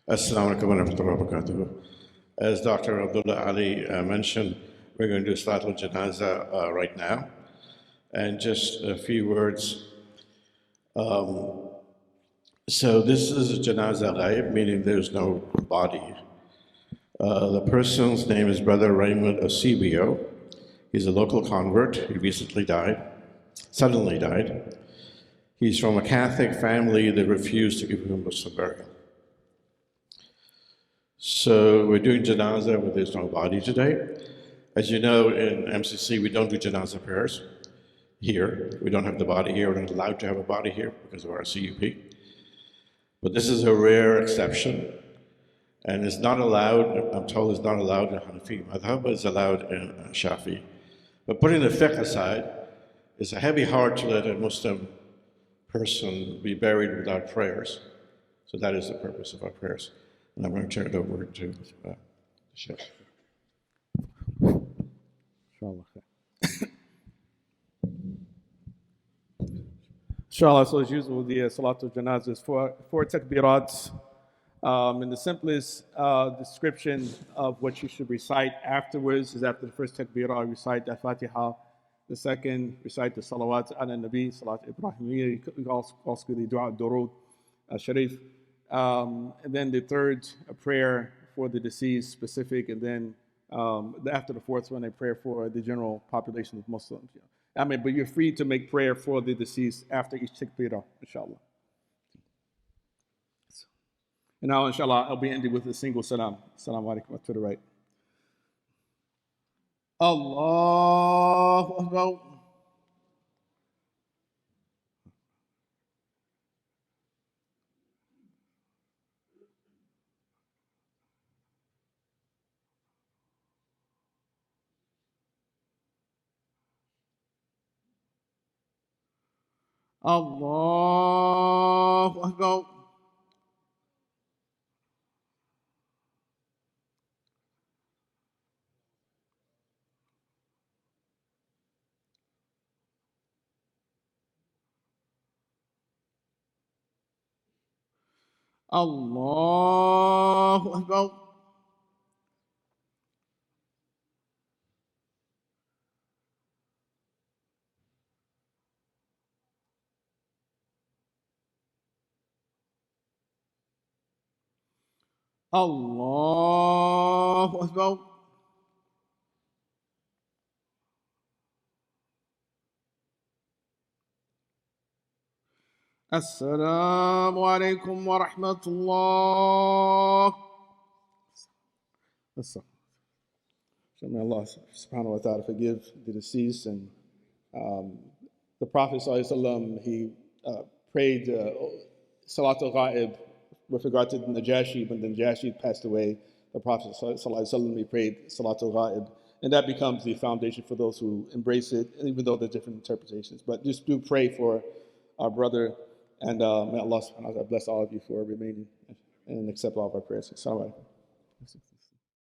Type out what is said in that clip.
Assalamu alaikum wa rahmatullahi wa barakatuh. As Dr. Abdullah Ali mentioned, we're going to do Salatul Janazah right now. And just a few words. So this is a Janazah Ghaib, meaning there's no body. The person's name is Brother Raymond Eusebio. He's a local convert. He recently died, suddenly died. He's from a Catholic family that refused to give him Muslim burial. So we're doing Janazah where there's no body today. As you know, in MCC, we don't do Janazah prayers here. We don't have the body here. We're not allowed to have a body here because of our CUP. But this is a rare exception. And it's not allowed, I'm told it's not allowed in Hanafi madhab, but it's allowed in Shafi. But putting the fiqh aside, it's a heavy heart to let a Muslim person be buried without prayers. So that is the purpose of our prayers. And I'm going to turn it over to Shaykh. Inshallah, so as usual, the Salatul Janazah is four takbirat. And the simplest description of what you should recite afterwards is after the first takbirah, recite the Fatiha. The second, recite the Salawat ala Nabi, Salat Ibrahimiyya. You can also do the Dua Durud Sharif. And then the third, a prayer for the deceased specific. And then after the fourth one, a prayer for the general population of Muslims. But you're free to make prayer for the deceased after each takbirah, inshallah. And now, inshallah, I'll be ending with a single salam. Assalamu alaikum to the right. Allahu Akbar. Allahu Akbar. Allahu Akbar. Allahu Akbar. Assalamu alaikum wa rahmatullah. So may Allah subhanahu wa ta'ala forgive the deceased. And the Prophet sallallahu alaihi wasallam, he prayed Salatul Ghaib with regard to the Najashi. When the Najashi passed away, the Prophet sallallahu alaihi wasallam, he prayed Salatul Ghaib. And that becomes the foundation for those who embrace it, even though there are different interpretations. But just do pray for our brother. And may Allah subhanahu wa ta'ala bless all of you for remaining and accept all of our prayers. Assalamu alaikum.